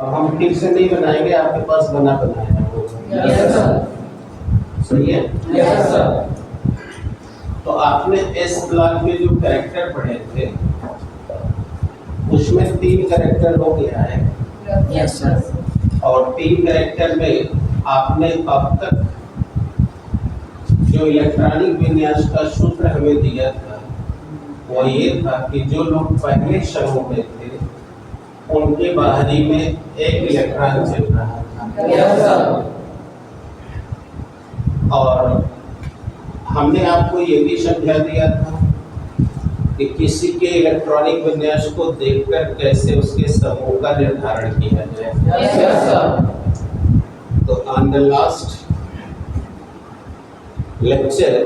अब हम फिर से नहीं बनाएंगे, आपके पास बना बनाया होगा। Yes sir. सही है? Yes sir. तो आपने एस ब्लॉक के जो कैरेक्टर पढ़े थे उसमें 3 कैरेक्टर हो गया है। Yes sir. और 3 कैरेक्टर में आपने अब तक जो इलेक्ट्रॉनिक विन्यास का सूत्र हमें दिया था वो ये था कि जो लोग पहले समूह में थे उनके बाहरी में एक इलेक्ट्रॉन चल रहा था। Yes sir. और हमने आपको ये भी समझा दिया था कि किसी के इलेक्ट्रॉनिक विन्यास को देखकर कैसे उसके समूह का निर्धारण किया जाए। Yes sir. तो on the last lecture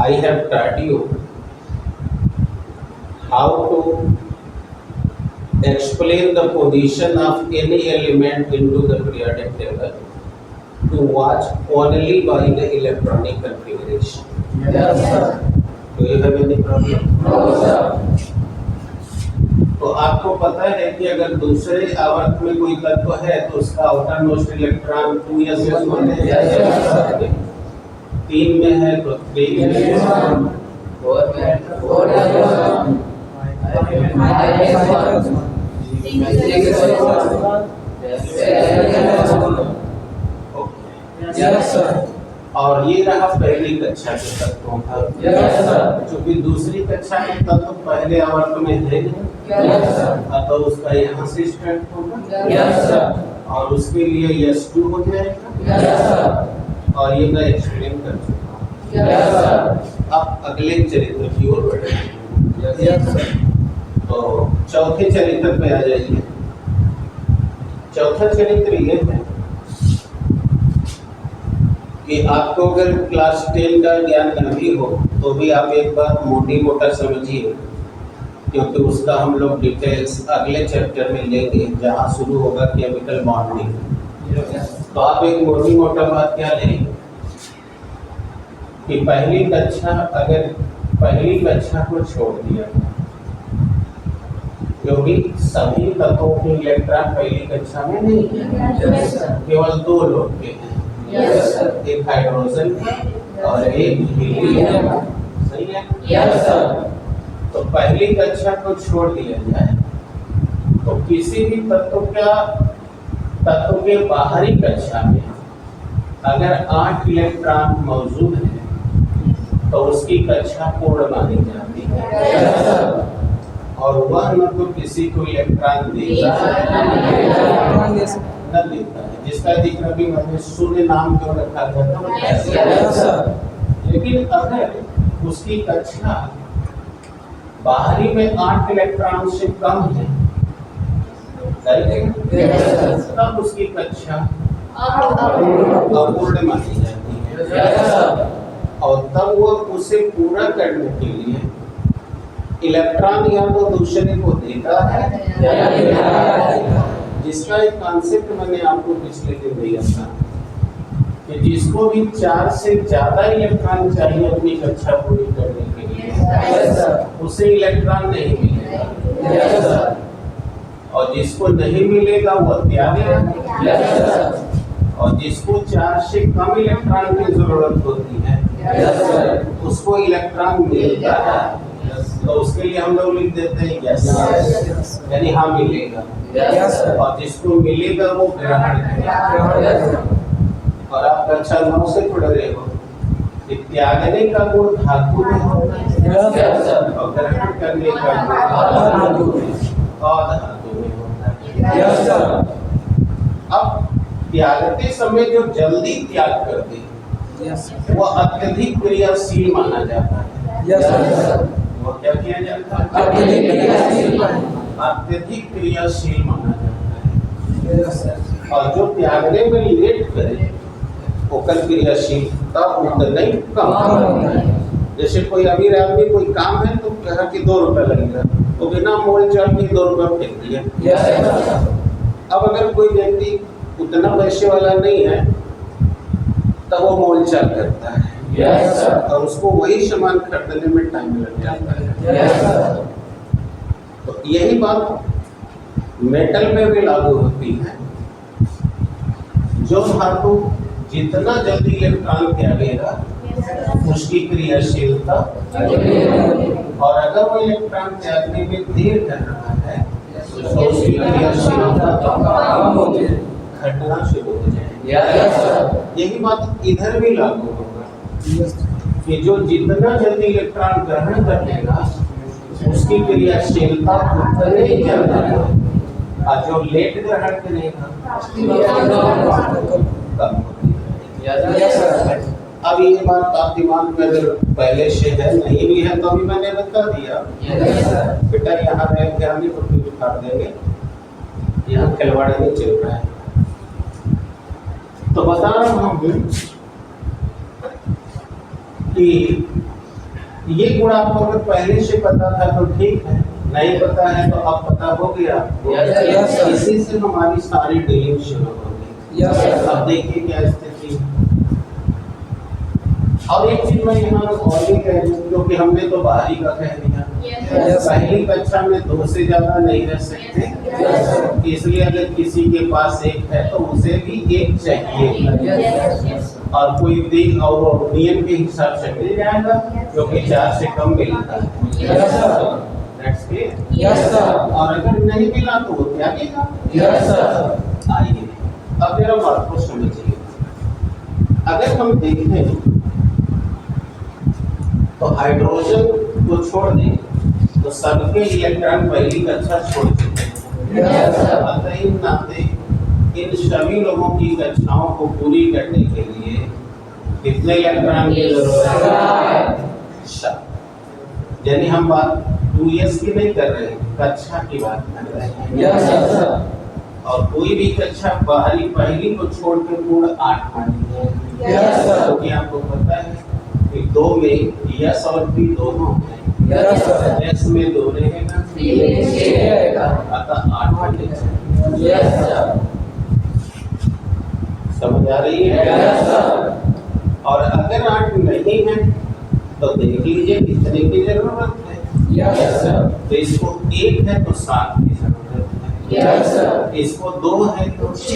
I have taught you how to explain the position of any element into the periodic table to watch only by the electronic configuration. Yes sir. Do you have any problem? No sir. तो आपको पता है कि अगर दूसरे आवर्त में कोई तत्व है तो उसका आउटर मोस्ट इलेक्ट्रॉन 2s 1 है। 3 में है तो 3 में है, 4 में 4 यस सर। और ये रहा पहली कक्षा के तत्वों का। Yes sir. क्योंकि दूसरी कक्षा के तत्व पहले आवर्त में है यस सर। तो उसका यहाँ से स्टार्ट होगा। Yes sir. और उसके लिए S2 हो जाएगा। Yes sir. और ये मैं एक्सप्लेन कर चुका हूँ। Yes sir. अब अगले चरित्र की ओर बढ़ेंगे। Yes sir. तो चौथे चरित्र पे आ जाइए। चौथा चरित्र ये है कि आपको अगर क्लास 10 का ज्ञान नहीं हो तो भी आप एक बात मोटी मोटा समझिए, क्योंकि उसका हम लोग डिटेल्स अगले चैप्टर में लेंगे जहाँ शुरू होगा केमिकल बॉन्डिंग। तो आप एक मोटी मोटा बात क्या लेंगे कि पहली कक्षा को छोड़ दिया, क्योंकि सभी तत्वों के इलेक्ट्रॉन पहली कक्षा में नहीं है, केवल 2 लोग के हैं। एक हाइड्रोजन और एक हीलियम। सही है? Yes sir. तो पहली कक्षा को छोड़ दिया जाए तो किसी भी तत्व के बाहरी कक्षा में अगर 8 इलेक्ट्रॉन मौजूद है तो उसकी कक्षा पूर्ण मानी जाती है। और वह न तो किसी को इलेक्ट्रॉन देता है न देता है, जिसका जिक्र भी मैंने शून्य नाम क्यों रखा था। लेकिन अगर उसकी कक्षा बाहरी में 8 इलेक्ट्रॉन से कम है तब उसकी कक्षा अपूर्ण मानी जाती है। और तब वो उसे पूरा करने के लिए इलेक्ट्रॉन या तो दूसरे को देता है, जिसका एक कॉन्सेप्ट मैंने आपको पिछले दिन दिया था कि जिसको भी 4 से ज्यादा इलेक्ट्रॉन चाहिए अपनी कक्षा पूरी करने के लिए उसे इलेक्ट्रॉन नहीं मिलेगा, और जिसको नहीं मिलेगा वह त्यागेगा। और जिसको 4 से कम इलेक्ट्रॉन की जरूरत होती है उसको इलेक्ट्रॉन मिलता है, तो उसके लिए हम लोग लिख देते हैं यस, यानी हाँ मिलेगा। और जिसको मिलेगा वो ग्रहण करेगा। और आप कक्षा 9 से पढ़ रहे हो कि त्यागने का गुण धातु में होता है और ग्रहण करने का गुण अधातु में होता है। अब त्यागते समय जो जल्दी त्याग कर दे वो अत्यधिक क्रियाशील माना जाता है। वो क्या किया जाता है? अत्यधिक क्रियाशील माना जाता है। और जो त्यागने में लेट करे वो कल क्रियाशीलता उतना ही कम। जैसे कोई अमीर आदमी कोई काम है तो कहा कि 2 रुपए लगेगा, तो बिना मोल चाल के 2 रुपए फेंक दिया। अब अगर कोई व्यक्ति उतना पैसे वाला नहीं है तब वो मोल चाल करता है और उसको वही सामान खरीदने में टाइम लग जाता है। तो यही बात मेटल में भी लागू होती है। जो धातु जितना जल्दी इलेक्ट्रॉन त्यागेगा उसकी क्रियाशीलता, और अगर वो इलेक्ट्रॉन त्यागने में देर कर रहा है तो उसकी क्रियाशीलता घटना शुरू हो जाएगी। यही बात इधर भी लागू होगा कि जो जितना जल्दी इलेक्ट्रॉन ग्रहण कर लेगा उसकी क्रियाशीलता उतने ही ज्यादा है, और जो लेट ग्रहण करेगा कम होगी। अब ये बात आप दिमाग में अगर पहले से है, नहीं भी है तो अभी मैंने बता दिया। बेटा यहाँ रह ध्यान नहीं तो फिर उतार देंगे, यहाँ खिलवाड़ नहीं चल रहा है। तो बता रहा हूँ कि ये गुण आपको अगर पहले से पता था तो ठीक है, नहीं पता है तो अब पता हो गया। इसी से हमारी सारी डीलिंग शुरू हो गई। अब देखिए क्या स्थिति। और एक चीज मैं यहाँ और भी कह दूं, क्योंकि हमने तो बाहरी का कह दिया। पहली कक्षा में 2 से ज्यादा नहीं रह सकते, इसलिए अगर किसी के पास एक है तो उसे भी एक चाहिए, और कोई दिन और नियम के हिसाब से मिल जाएगा, क्योंकि 4 से कम मिलता है। That's clear? और अगर नहीं मिला तो वो त्यागेगा। आइए अब मेरा बात को समझिए। अगर हम देखें तो हाइड्रोजन को छोड़ दें तो सबके इलेक्ट्रॉन पहली कक्षा छोड़ चुके हैं। इन नाते इन सभी लोगों की कक्षाओं को पूरी करने के लिए कितने इलेक्ट्रॉन की जरूरत है? यानी हम बात 2s की नहीं कर रहे, कक्षा की बात कर रहे हैं। और कोई भी कक्षा बाहरी पहली को छोड़ के पूर्ण 8 आनी है, क्योंकि आपको पता है कि 2 में यस और पी दोनों हैं। यस में 2 रहेगा, अतः 8 आने चाहिए। समझ आ रही है? और अगर 8 नहीं है तो देख लीजिए कितने की जरूरत है। तो इसको 1 है तो 7 की जरूरत है, इसको 2 है तो 6,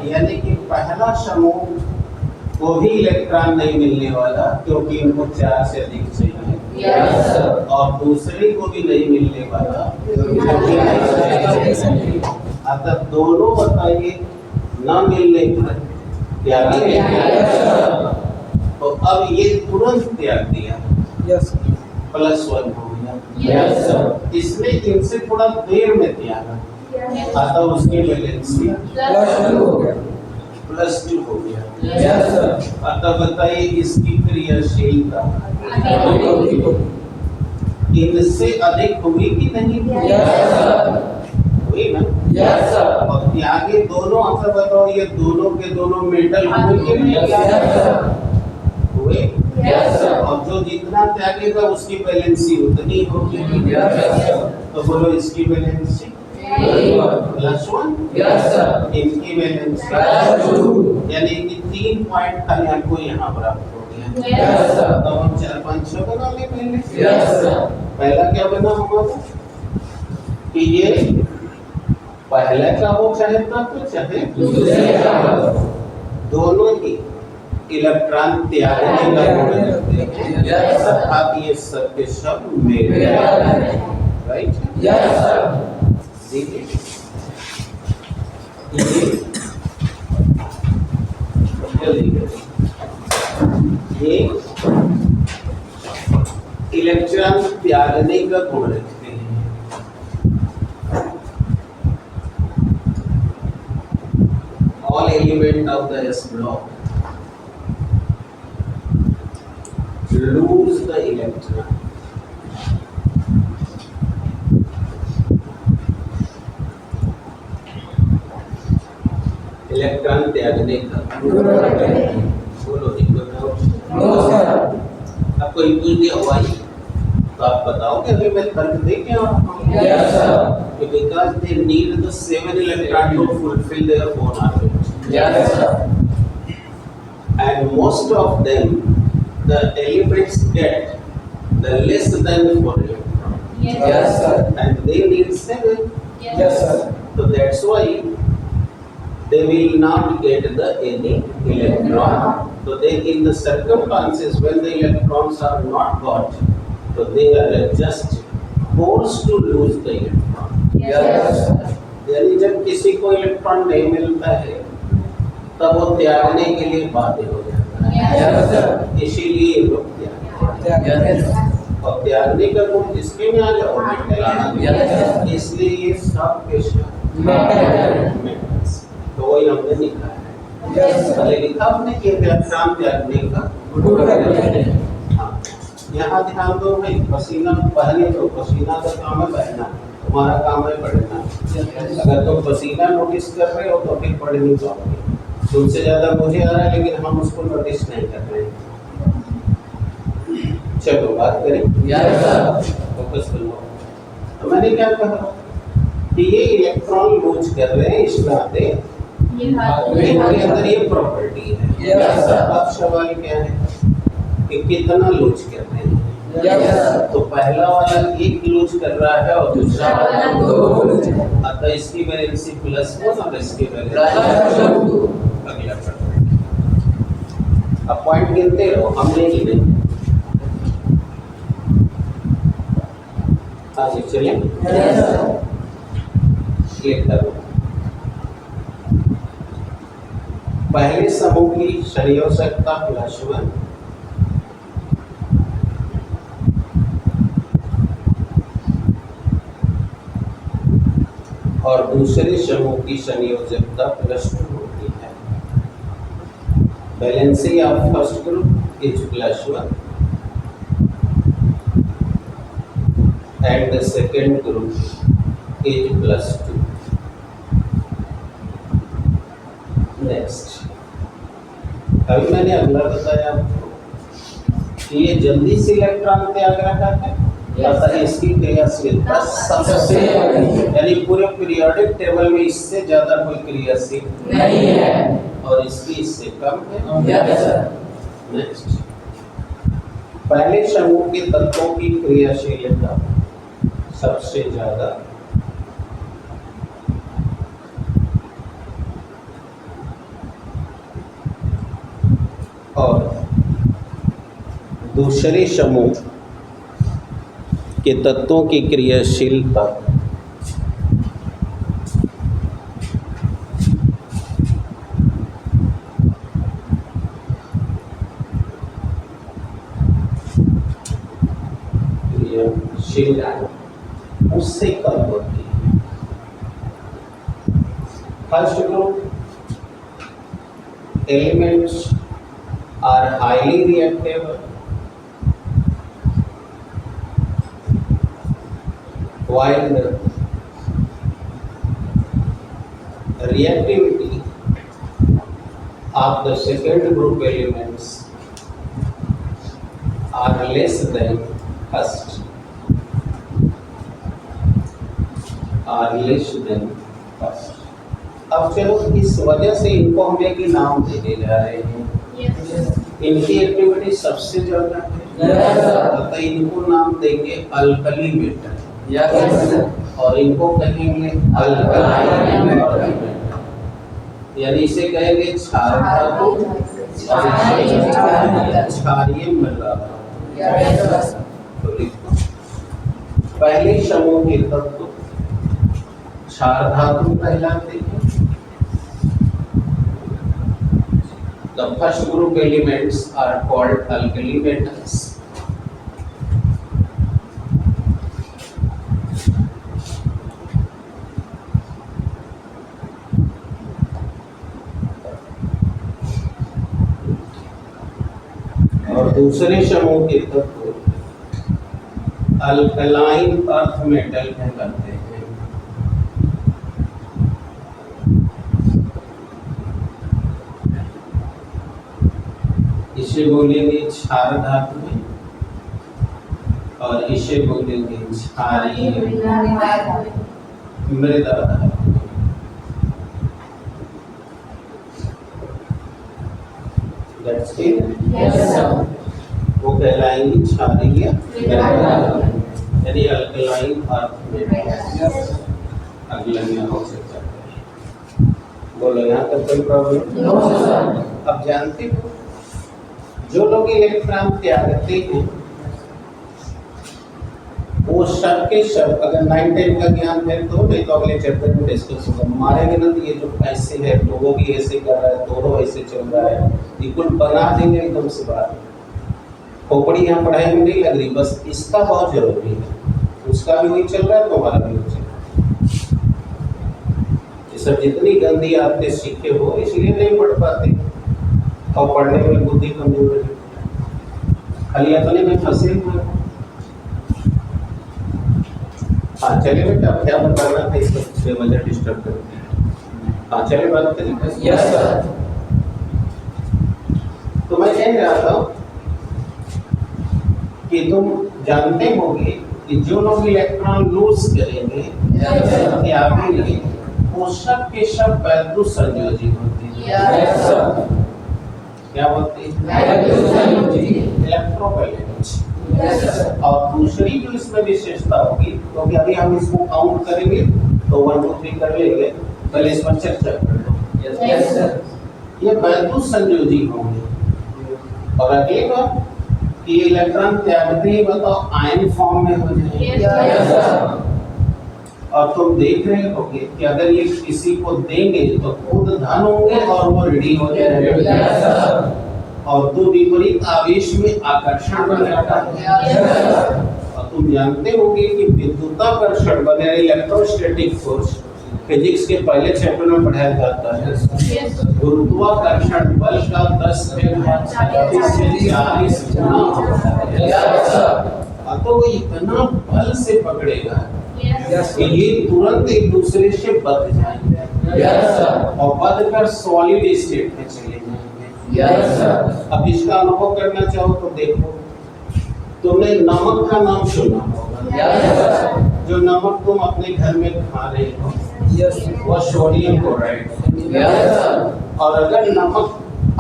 यानी कि पहला समूह को भी इलेक्ट्रॉन नहीं मिलने वाला, क्योंकि इनको 4 से अधिक चाहिए, और दूसरे को भी नहीं मिलने वाला क्योंकि अतः दोनों बताइए न मिलने पर त्याग। तो अब ये तुरंत त्याग दिया, +1 हो गया। इसने इनसे थोड़ा देर में त्यागा, अतः उसकी वैलेंसी +2 हो गया। अतः बताइए इसकी क्रियाशीलता इनसे अधिक हुई कि नहीं? हुई ना? और त्यागे दोनों, अतः बताओ ये दोनों के दोनों मेटल हुए कि नहीं? हुए। और जो जितना त्यागेगा उसकी बैलेंसी उतनी होगी। तो बोलो इसकी बैलेंसी +1, इनकी बैलेंसी, यानी कि 3 पॉइंट खाली आपको यहाँ प्राप्त हो गया। तो हम 4, 5, 6 बना ले पहले। पहला क्या बना होगा कि ये पहले का हो चाहे तब तो चाहे दोनों ही इलेक्ट्रॉन त्यागने का गुण रखते हैं, अर्थात ये सब के सब मेरे, राइट? देखिए ये इलेक्ट्रॉन त्यागने का गुण रखते हैं। All element of the S block lose the electron. Electron त्यागने का बोलो, आपको इम्पूल दिया हुआ है तो आप बताओ कि अभी मैं तर्क दे क्या because they need the 7 electron to fulfill their own orbit. And most of them, the elements get the less than 4 electrons. And they need 7. Yes, sir. So that's why they will not get the any electron. So they, in the circumstances when the electrons are not got, so they are just forced to lose the electron. Yes, sir. यानी जब किसी को electron नहीं मिलता है तब वो त्यागने के लिए बाध्य हो जाता है। Yes, sir. इसीलिए ये लोग त्याग Yes, sir. और त्यागने का गुण जिसके में आ जाओ Yes. इसलिए ये सब के सब metals। तो वही हमने लिखा है। Yes, sir. पहले लिखा हमने कि व्याख्यान त्यागने का हाँ। यहाँ ध्यान दो भाई, पसीना पहने तो पसीना का काम है बहना, तुम्हारा काम है पढ़ना। अगर तुम पसीना नोटिस कर रहे हो तो फिर पढ़ नहीं पाओगे। तुमसे ज्यादा मुझे आ रहा है लेकिन हम उसको नोटिस नहीं कर रहे हैं। चलो बात करें। Yes, sir. फोकस करो। तो मैंने क्या कहा कि ये इलेक्ट्रॉन लूज कर रहे हैं इस नाते इनके अंदर ये प्रॉपर्टी है। Yes, sir. अब सवाल क्या है कि कितना लूज कर रहे हैं। Yes, sir. तो पहला वाला एक लूज कर रहा है और दूसरा वाला दो। अतः इसकी वैलेंसी +1 और इसकी वैलेंसी +2। अगला प्रॉपर्टी। अब पॉइंट गिनते रहो, हमने गिने। आगे चलिए। Yes, sir. ये करो। पहले समूह की संयोजकता +1 और दूसरे समूह की संयोजकता +2 होती है। Balancing of first group is +1 and the second group is +2. Next, अभी मैंने अगला बताया आपको कि ये जल्दी से इलेक्ट्रॉन त्याग रहा है अतः इसकी क्रियाशीलता सबसे यानी पूरे पीरियोडिक टेबल में इससे ज्यादा कोई क्रियाशील नहीं है और इसकी इससे कम है। Yes, sir. नेक्स्ट, पहले समूह के तत्वों की क्रियाशीलता सबसे ज्यादा और दूसरे समूह के तत्वों की क्रियाशीलता उससे कम होती है। First group elements are highly reactive while the reactivity of the second group elements are less than first. अब चलो इस वजह से इनको हम एक नाम देने जा रहे हैं। इनकी एक्टिविटी सबसे ज्यादा है अतः इनको नाम देंगे अल्कली मेटल। Yes, sir. और इनको कहेंगे अल्कलाइन मेटल, यानी इसे कहेंगे क्षार धातु क्षारीय मृदा। Yes, sir. तो लिखो, पहले समूह के तत्व क्षार धातु कहलाते हैं। The first group elements are called alkali metals. और दूसरे समूह के तत्व अल्कलाइन अर्थ मेटल कहलाते हैं। इसे बोलेंगे क्षार धातु और इसे बोलेंगे क्षारीय मृदा धातु। That's it. Yes, sir. वो कहलाएंगी क्षारीय यानी अल्कलाइन अर्थ मेटल। अगला यहाँ हो सकता है। बोलो यहाँ तक कोई प्रॉब्लम? No sir. अब जानते हो जो लोग इलेक्ट्रॉन त्यागते हैं वो सब के सब, अगर 9-10 का ज्ञान है तो नहीं तो अगले चैप्टर में डिस्कस होगा। मारेंगे ना तो ये जो ऐसे है तो वो भी ऐसे कर रहा है, दोनों ऐसे चल रहा है, इक्वल बना देंगे एकदम से बात। खोपड़ी यहाँ पढ़ाई में नहीं लग रही, बस इसका बहुत जरूरी है। उसका भी वही चल रहा है तो हमारा भी वही चल रहा है। ये सब जितनी गंदी आदतें सीखे हो इसलिए नहीं पढ़ पाते और पढ़ने में बुद्धि कमजोर है, खाली अपने में फंसे हुए। हाँ चलिए बेटा, अब क्या बताना था, इस सब बेवजह डिस्टर्ब करते हैं। हाँ चलिए बात करें। Yes sir. तो मैं कह रहा था कि तुम जानते होंगे कि जो लोग इलेक्ट्रॉन लूज करेंगे त्यागेंगे वो सब के सब वैद्युत संयोजी होते हैं। Yes sir. क्या होते हैं? इलेक्ट्रोवैलेंट। Yes sir. और दूसरी जो इसमें विशेषता होगी, क्योंकि अभी हम इसको काउंट करेंगे तो 1 2 3 कर लेंगे, पहले इस पर चर्चा कर लो। Yes sir. ये वैद्युत संयोजी होंगे। और अगली बात कि ये इलेक्ट्रॉन त्यागते ही बताओ आयन फॉर्म में हो जाएंगे। Yes sir. और तुम देख रहे होगे कि अगर ये किसी को देंगे तो खुद धन होंगे और वो ऋणी हो जाएंगे। Yes sir. और तो विपरीत आवेश में आकर्षण बन जाता है। Yes sir. और तुम जानते होगे कि विद्युताकर्षण बने इलेक्ट्रोस्टैटिक फोर्स फिजिक्स के पहले चैप्टर में पढ़ाया जाता है। गुरुत्वाकर्षण बल का 10 से 40 गुना होता है। Yes sir. तो वो इतना बल से पकड़ेगा यस कि ये तुरंत एक दूसरे से बंध जाएंगे। Yes sir. और बंध कर सॉलिड स्टेट में चले जाएंगे। Yes sir. अब इसका अनुभव करना चाहो तो देखो, तुमने नमक का नाम सुना होगा। Yes sir. जो नमक तुम अपने घर में खा रहे हो यस वो सोडियम क्लोराइड। Yes sir. और अगर नमक,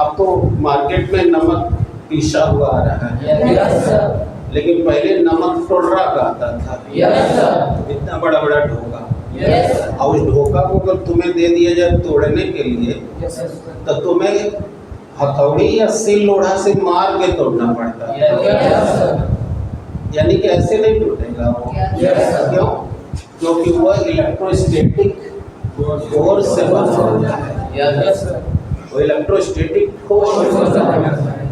अब तो मार्केट में नमक पीसा हुआ आ रहा है, यस सर। लेकिन पहले नमक टोडरा का आता था। Yes sir. इतना बड़ा बड़ा ढोका। Yes sir. और उस ढोका को अगर तुम्हें दे दिया जाए तोड़ने के लिए यस सर। तो तुम्हें हथौड़ी या सिल लोढ़ा से मार के तोड़ना पड़ता है। Yes sir. यानी कि ऐसे नहीं टूटेगा वो। Yes sir. क्यों? क्योंकि वह इलेक्ट्रोस्टैटिक फोर्स से बना होता है। Yes sir. वो इलेक्ट्रोस्टैटिक फोर्स से बना होता है।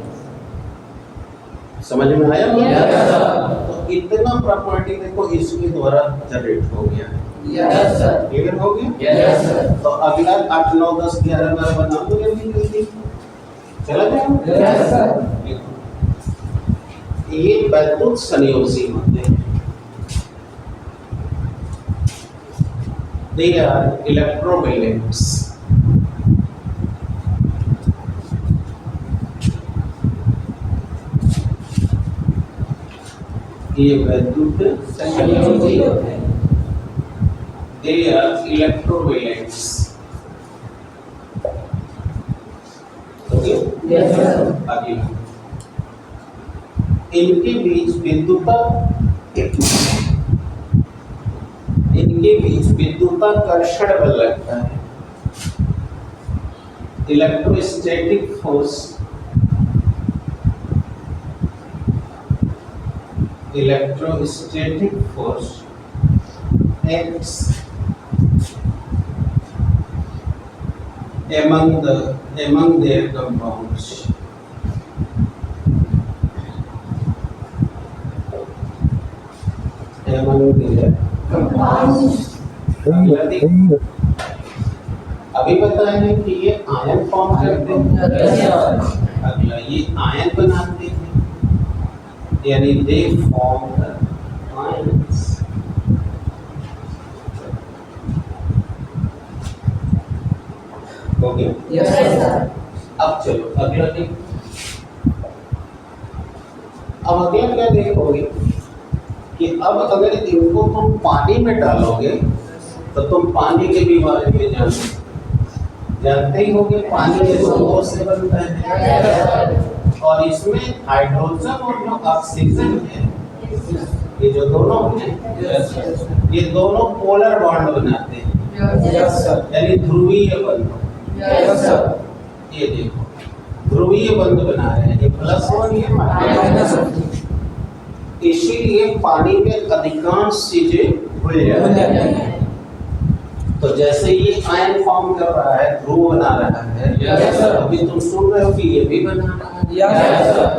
समझ में आया? Yes sir. तो इतना प्रॉपर्टी देखो इसके द्वारा जनरेट हो गया। Yes sir. क्लियर हो गया? Yes sir. तो अगला 8 9 10 11 12 बना दो जल्दी जल्दी, चला जाओ। Yes sir. ये वैद्युत संयोजी होते हैं। They are electrovalents. ये वैद्युत संयोजी होते हैं। They are electrovalents. Okay? Yes sir. आगे इनके बीच विद्युताकर्षण बल लगता है। Electrostatic force acts among their compounds. अभी बताएं कि ये आयन फॉर्म करते हैं। अगला ये आयन बनाते हैं, यानी दे फॉर्म आयंस। हो गया? Yes sir. अब चलो अगला देख। अब अगला क्या देखोगे कि अब अगर इनको तुम पानी में डालोगे तो तुम पानी के भी बारे में जानते ही होगे। पानी H2O से बनता है और इसमें हाइड्रोजन और जो ऑक्सीजन है, ये जो दोनों हैं ये दोनों पोलर बॉन्ड बनाते हैं। Yes, sir. यानी ध्रुवीय बंध। Yes, sir. ये देखो ध्रुवीय बंध बना रहे हैं, ये प्लस और ये माइनस। Minus. इसीलिए पानी में अधिकांश चीजें घुल जाती हैं। तो जैसे ये आयन फॉर्म कर रहा है, ध्रुव बना रहा है, Yes, sir. अभी तुम सुन रहे हो कि ये भी बना रहा है। Yes, sir.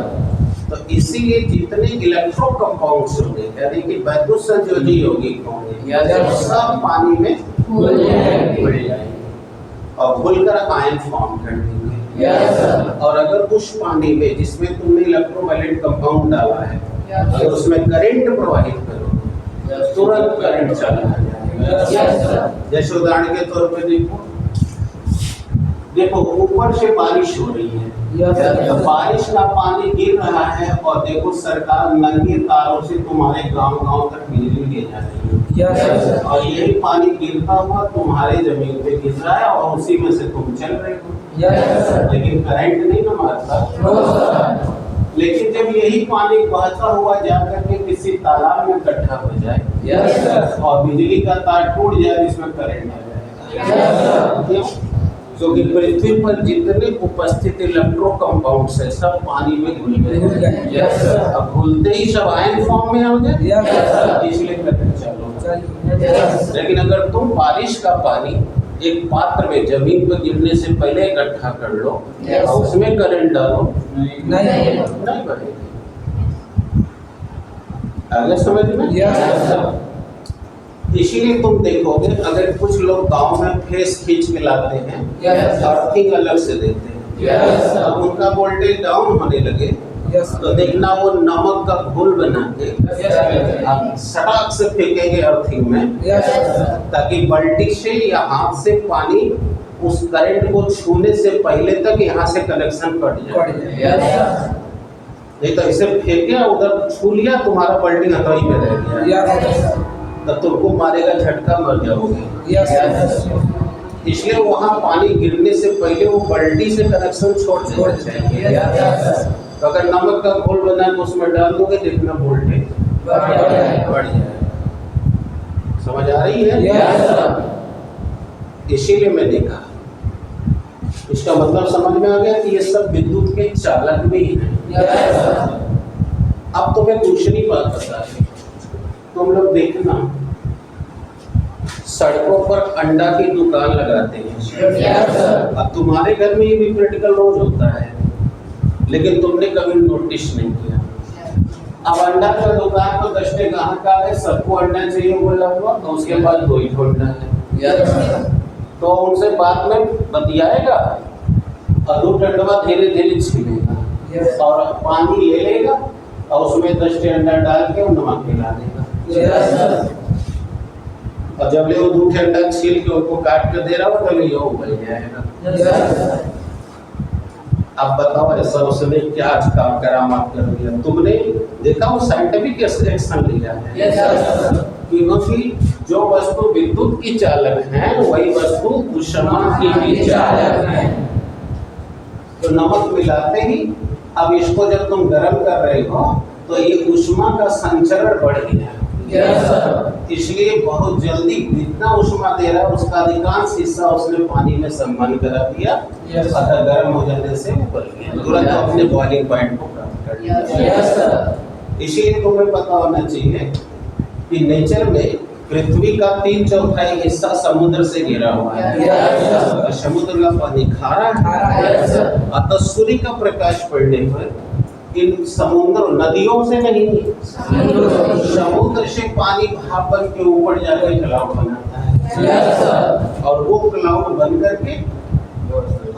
तो इसीलिए जितने इलेक्ट्रो कंपाउंड्स होंगे, यानी कि वैद्युत संयोजी यौगिक होंगे, Yes, sir. सब पानी में घुल जाएंगे। घुल जाएंगे और घुलकर आयन फॉर्म कर देंगे। Yes, sir. और अगर उस पानी में जिसमें तुमने इलेक्ट्रोवायलेंट कंपाउंड डाला है, Yes, अगर उसमें करंट प्रवाहित करो, तुरंत करंट चला जाएगा। Yes, sir. जैसे उदाहरण के तौर पे देखो ऊपर से बारिश हो रही है, Yes, sir. तो बारिश का पानी गिर रहा है और देखो सरकार नंगे तारों से तुम्हारे गांव तक बिजली ले जा रही है। Yes, sir. और यही पानी गिरता हुआ तुम्हारे जमीन पे गिर रहा है और उसी में से तुम चल रहे हो, Yes, sir. लेकिन करंट नहीं ना मारता। No, sir. लेकिन जब यही पानी बहता हुआ जाकर के किसी तालाब में इकट्ठा हो जाए, Yes, sir. और बिजली का तार टूट जाए, जिसमें करंट आ जाएगा। Yes, sir. क्यों? क्योंकि पृथ्वी पर जितने उपस्थित इलेक्ट्रो कंपाउंड्स है सब पानी में घुल गए। Yes, sir. अब घुलते ही सब आयन फॉर्म में हो जाए, Yes, sir. इसलिए करंट चालू होता है। Yes, sir. लेकिन अगर तुम बारिश का पानी एक पात्र में जमीन पर गिरने से पहले इकट्ठा कर लो Yes, और उसमें करंट डालो, नहीं। नहीं बढ़ेगी। अगर समझ में? Yes, sir. इसीलिए तुम देखोगे अगर कुछ लोग गांव में फेस खींच के लाते हैं, Yes, sir. अर्थिंग अलग से देते हैं, Yes, sir. अब उनका वोल्टेज डाउन होने लगे Yes, तो sir. देखना वो नमक का घोल बना के Yes, sir. आप सड़क से फेंकेंगे अर्थिंग में, Yes, sir. ताकि बाल्टी से या हाथ से पानी उस करंट को छूने से पहले तक यहाँ से कनेक्शन कट जाए। Yes, sir. नहीं तो इसे फेंके उधर छू लिया, तुम्हारा बाल्टी हथौड़ी में रह गया, Yes, sir. तो तुमको मारेगा झटका, मर जाओगे। Yes, sir. इसलिए वहाँ पानी गिरने से पहले वो बाल्टी से कनेक्शन छोड़ देना चाहिए। Yes, sir. तो अगर नमक का घोल बना तो उसमें डाल दोगे, देखना वोल्टेज बढ़ जाएगा। बढ़ जाएगा। समझ आ रही है? Yes, sir. इसीलिए मैंने कहा, इसका मतलब समझ में आ गया कि ये सब विद्युत के चालक भी हैं। Yes, sir. अब तुम्हें दूसरी बात बता रही, तुम लोग देखना सड़कों पर अंडा की दुकान लगाते हैं। Yes, sir. अब तुम्हारे घर में ये भी प्रैक्टिकल रोज होता है, लेकिन तुमने कभी नोटिस नहीं किया। अब अंडा का दुकान तो 10 ग्राहक आ गए, सबको अंडा चाहिए बोला हुआ, तो उसके बाद 2 ही अंडा है, Yes, sir. तो उनसे बाद में बतियाएगा और 2 टंडवा धीरे धीरे छीलेगा Yes. और पानी ले लेगा और उसमें 10 अंडा डाल के नमक मिला देगा। Yes, sir. और जब ले वो 2 अंडा छील के उनको काट के दे रहा हो तो ये उबल जाएगा। Yes, sir. अब बताओ ऐसा उसने क्या आज काम करामात कर दिया? तुमने देखा वो साइंटिफिक एक्शन लिया है। Yes, sir. क्योंकि जो वस्तु विद्युत की चालक है वही वस्तु ऊष्मा की भी चालक है। तो नमक मिलाते ही अब इसको जब तुम गर्म कर रहे हो तो ये ऊष्मा का संचरण बढ़ गया। Yes, sir. इसलिए बहुत जल्दी जितना ऊष्मा दे रहा है उसका अधिकांश हिस्सा उसने पानी में संबंध करा दिया, Yes, sir. अतः गर्म हो जाने से उबल गया, तुरंत अपने बॉइलिंग पॉइंट को प्राप्त कर लिया। Yes, sir. इसीलिए तुम्हें पता होना चाहिए कि नेचर में पृथ्वी का 3/4 हिस्सा समुद्र से घिरा हुआ है। Yes, sir. और समुद्र का पानी खारा Yes, sir. है, अतः सूर्य का प्रकाश पड़ने पर इन समुद्र नदियों से नहीं, समुद्र से पानी भाप बन के ऊपर जाकर क्लाउड बनाता है। Yes, sir. और वो क्लाउड बन करके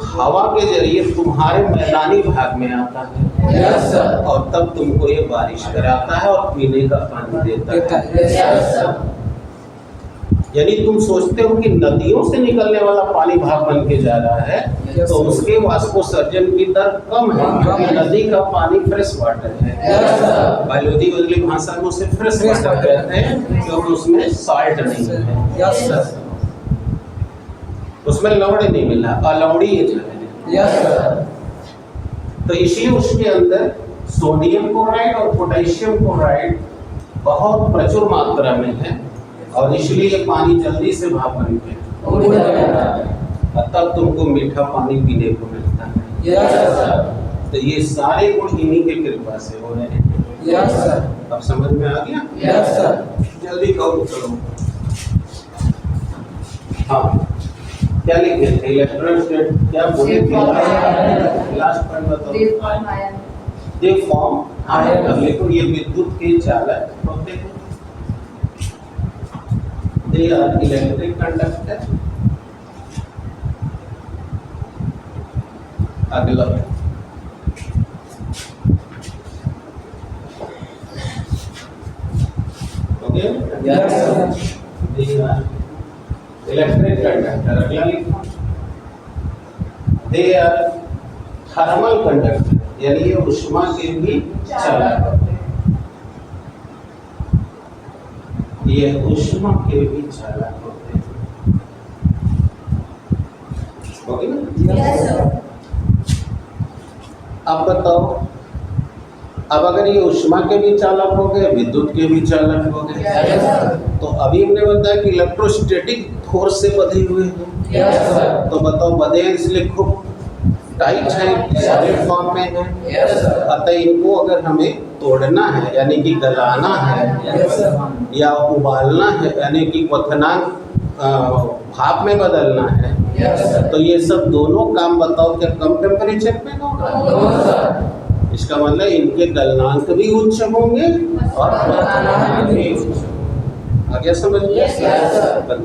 हवा के जरिए तुम्हारे मैदानी भाग में आता है। Yes, sir. और तब तुमको ये बारिश कराता है और पीने का पानी देता है। Yes, sir. यानी तुम सोचते हो कि नदियों से निकलने वाला पानी भाप बन के जा रहा है, Yes, तो sir. उसके वाष्पोत्सर्जन की दर कम है, क्योंकि नदी का पानी फ्रेश वाटर है। Yes, sir. बायोलॉजी वाली भाषा में उसे फ्रेश वाटर कहते हैं, क्योंकि उसमें साल्ट नहीं है, Yes, sir. उसमें लवण नहीं मिला, अलवड़ी है जो है। Yes, sir. तो इसलिए उसके अंदर सोडियम क्लोराइड और पोटेशियम क्लोराइड बहुत प्रचुर मात्रा में है, और इसलिए ये पानी जल्दी से भाप बन के उड़ जाता है। तब तुमको मीठा पानी पीने को मिलता है। Yes sir. तो ये सारे गुण इन्हीं की कृपा से हो रहे हैं। Yes sir. अब समझ में आ गया? Yes sir. जल्दी करो चलो। हाँ, क्या लिखे थे? इलेक्ट्रॉन स्टेट क्या बोले थे? लास्ट पॉइंट बताओ। They form ion. अब लिखो ये विद्युत के चालक होते हैं। They are electric conductor. अगला okay. Yes sir. They are electric conductor. अगला लिखो दे आर थर्मल कंडक्टर, यानी ये ऊष्मा के भी चालक होते हैं। ये ऊष्मा के भी चालक होते हैं। ओके ना? Yes sir. अब बताओ, अब अगर ये ऊष्मा के भी चालक हो गए, विद्युत के भी चालक हो गए, यस सर। तो अभी हमने बताया कि इलेक्ट्रोस्टैटिक फोर्स से बधे हुए हैं। Yes sir. तो बताओ, बधे हैं इसलिए खूब टाइट है, सॉलिड फॉर्म में है। Yes sir. अतः इनको अगर हमें तोड़ना है यानी कि गलाना है, यस सर। या उबालना है यानी कि क्वथनांक भाप में बदलना है, यस सर। तो ये सब दोनों काम बताओ क्या कम टेम्परेचर पे होगा? No sir. इसका मतलब इनके गलनांक भी उच्च होंगे और क्वथनांक भी उच्च। आगे समझ Yes, sir. गए?